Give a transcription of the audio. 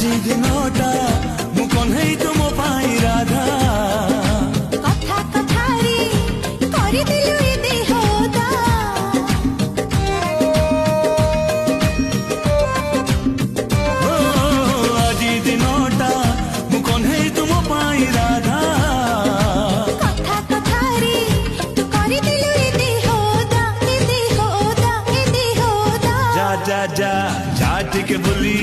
ଆଜି ଦିନଟା ମୁଁ କହ୍ନେଇ ତୁମ ପାଇଁ ରାଧା କଥା କଥାରେ କରିଦେଲୁ ଏ ଦେହଦା ଆଜି ଦିନଟା ମୁଁ କହ୍ନେଇ ତୁମ ପାଇଁ ରାଧା କଥା କଥାରେ ତୁ କରିଦେଲୁ ଏ ଦେହଦା ଏ ଦେହଦା ଏ ଦେହଦା जा जा जा जा टिके बुली